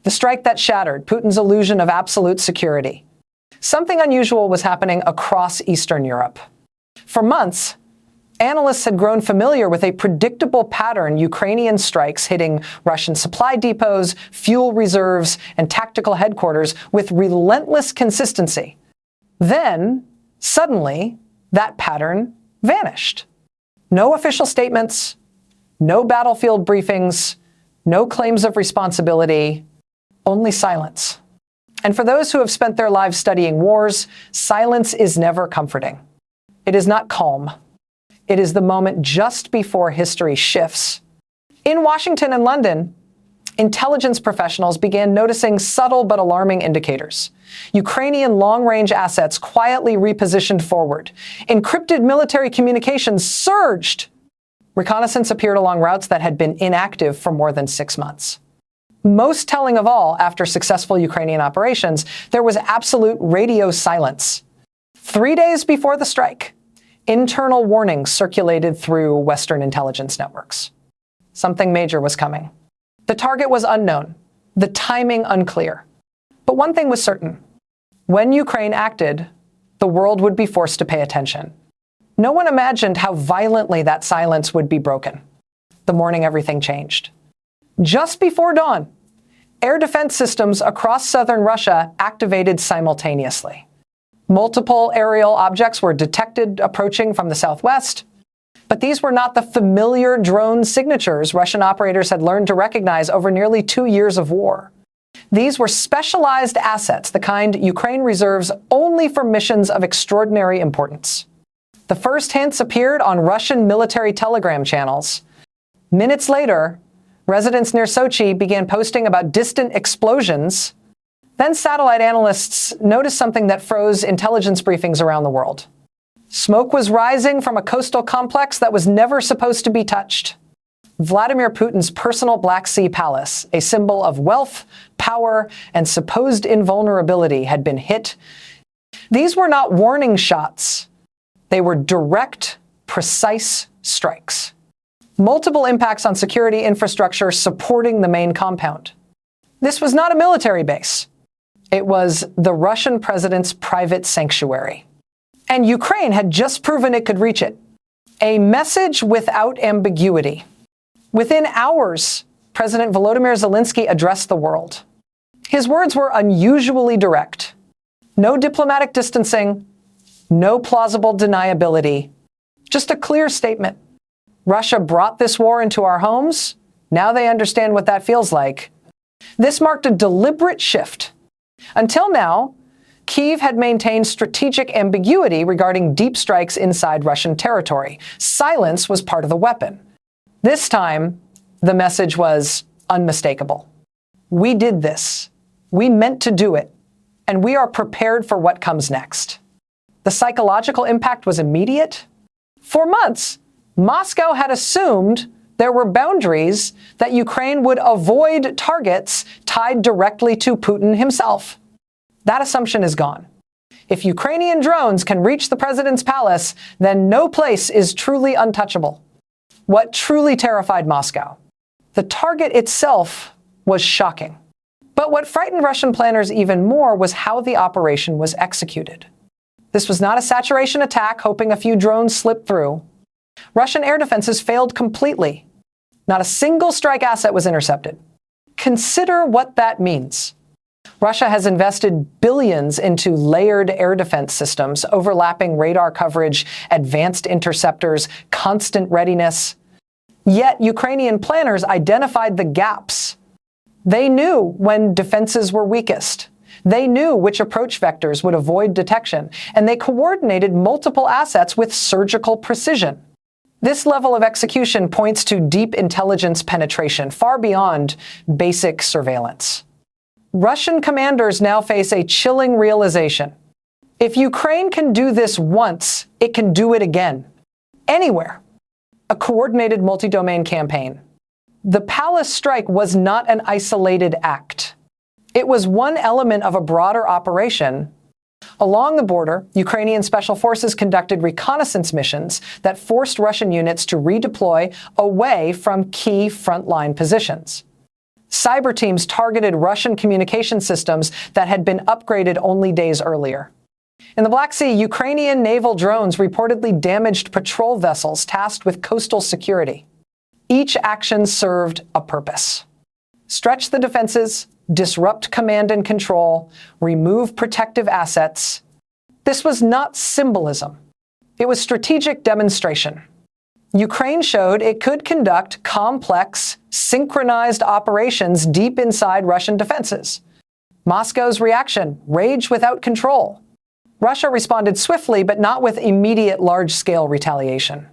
the strike that shattered Putin's illusion of absolute security. Something unusual was happening across Eastern Europe. For months, analysts had grown familiar with a predictable pattern: Ukrainian strikes hitting Russian supply depots, fuel reserves, and tactical headquarters with relentless consistency. Then, suddenly, that pattern vanished. No official statements, no battlefield briefings, no claims of responsibility, only silence. And for those who have spent their lives studying wars, silence is never comforting. It is not calm. It is the moment just before history shifts. In Washington and London, intelligence professionals began noticing subtle but alarming indicators. Ukrainian long-range assets quietly repositioned forward. Encrypted military communications surged. Reconnaissance appeared along routes that had been inactive for more than 6 months. Most telling of all, after successful Ukrainian operations, there was absolute radio silence. 3 days before the strike, internal warnings circulated through Western intelligence networks. Something major was coming. The target was unknown, the timing unclear. But one thing was certain: when Ukraine acted, the world would be forced to pay attention. No one imagined how violently that silence would be broken the morning everything changed. Just before dawn, air defense systems across southern Russia activated simultaneously. Multiple aerial objects were detected approaching from the southwest, but these were not the familiar drone signatures Russian operators had learned to recognize over nearly 2 years of war. These were specialized assets, the kind Ukraine reserves only for missions of extraordinary importance. The first hints appeared on Russian military telegram channels. Minutes later, residents near Sochi began posting about distant explosions. Then satellite analysts noticed something that froze intelligence briefings around the world. Smoke was rising from a coastal complex that was never supposed to be touched. Vladimir Putin's personal Black Sea palace, a symbol of wealth, power, and supposed invulnerability, had been hit. These were not warning shots. They were direct, precise strikes. Multiple impacts on security infrastructure supporting the main compound. This was not a military base. It was the Russian president's private sanctuary. And Ukraine had just proven it could reach it. A message without ambiguity. Within hours, President Volodymyr Zelensky addressed the world. His words were unusually direct. No diplomatic distancing, no plausible deniability, just a clear statement. Russia brought this war into our homes. Now they understand what that feels like. This marked a deliberate shift. Until now, Kyiv had maintained strategic ambiguity regarding deep strikes inside Russian territory. Silence was part of the weapon. This time, the message was unmistakable. We did this. We meant to do it. And we are prepared for what comes next. The psychological impact was immediate. For months, Moscow had assumed there were boundaries that Ukraine would avoid targets tied directly to Putin himself. That assumption is gone. If Ukrainian drones can reach the president's palace, then no place is truly untouchable. What truly terrified Moscow? The target itself was shocking. But what frightened Russian planners even more was how the operation was executed. This was not a saturation attack hoping a few drones slipped through. Russian air defenses failed completely. Not a single strike asset was intercepted. Consider what that means. Russia has invested billions into layered air defense systems, overlapping radar coverage, advanced interceptors, constant readiness. Yet Ukrainian planners identified the gaps. They knew when defenses were weakest. They knew which approach vectors would avoid detection, and they coordinated multiple assets with surgical precision. This level of execution points to deep intelligence penetration, far beyond basic surveillance. Russian commanders now face a chilling realization. If Ukraine can do this once, it can do it again. Anywhere. A coordinated multi-domain campaign. The palace strike was not an isolated act. It was one element of a broader operation. Along the border, Ukrainian special forces conducted reconnaissance missions that forced Russian units to redeploy away from key frontline positions. Cyber teams targeted Russian communication systems that had been upgraded only days earlier. In the Black Sea, Ukrainian naval drones reportedly damaged patrol vessels tasked with coastal security. Each action served a purpose: stretch the defenses, disrupt command and control, remove protective assets. This was not symbolism. It was strategic demonstration. Ukraine showed it could conduct complex, synchronized operations deep inside Russian defenses. Moscow's reaction: rage without control. Russia responded swiftly, but not with immediate large-scale retaliation.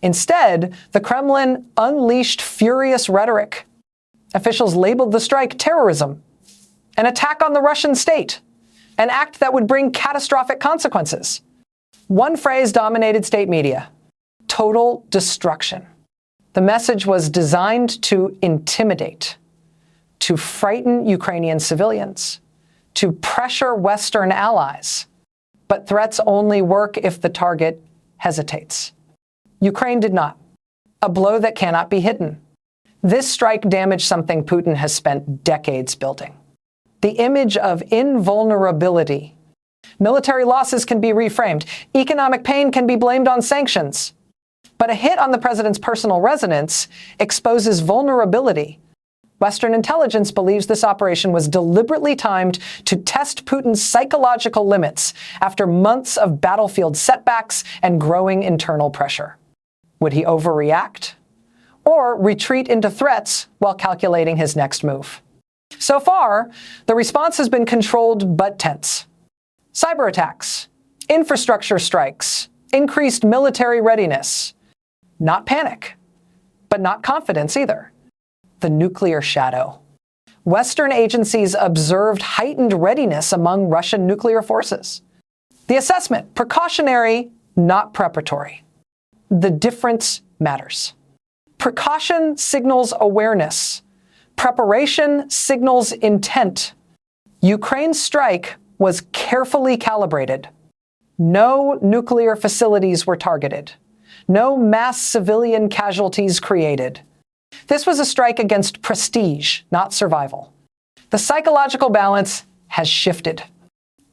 Instead, the Kremlin unleashed furious rhetoric. Officials labeled the strike terrorism, an attack on the Russian state, an act that would bring catastrophic consequences. One phrase dominated state media: total destruction. The message was designed to intimidate, to frighten Ukrainian civilians, to pressure Western allies. But threats only work if the target hesitates. Ukraine did not. A blow that cannot be hidden. This strike damaged something Putin has spent decades building: the image of invulnerability. Military losses can be reframed. Economic pain can be blamed on sanctions. But a hit on the president's personal resonance exposes vulnerability. Western intelligence believes this operation was deliberately timed to test Putin's psychological limits after months of battlefield setbacks and growing internal pressure. Would he overreact? Or retreat into threats while calculating his next move? So far, the response has been controlled but tense. Cyber attacks, infrastructure strikes, increased military readiness. Not panic, but not confidence either. The nuclear shadow. Western agencies observed heightened readiness among Russian nuclear forces. The assessment: precautionary, not preparatory. The difference matters. Precaution signals awareness. Preparation signals intent. Ukraine's strike was carefully calibrated. No nuclear facilities were targeted. No mass civilian casualties created. This was a strike against prestige, not survival. The psychological balance has shifted.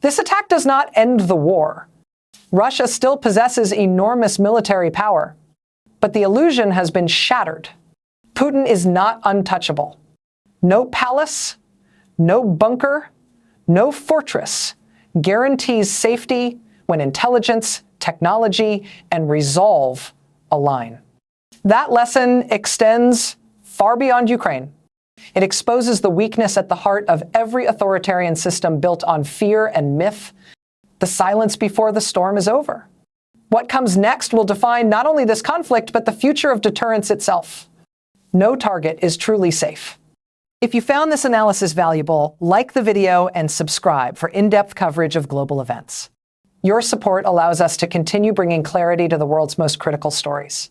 This attack does not end the war. Russia still possesses enormous military power, but the illusion has been shattered. Putin is not untouchable. No palace, no bunker, no fortress guarantees safety when intelligence, technology, and resolve align. That lesson extends far beyond Ukraine. It exposes the weakness at the heart of every authoritarian system built on fear and myth. The silence before the storm is over. What comes next will define not only this conflict, but the future of deterrence itself. No target is truly safe. If you found this analysis valuable, like the video and subscribe for in-depth coverage of global events. Your support allows us to continue bringing clarity to the world's most critical stories.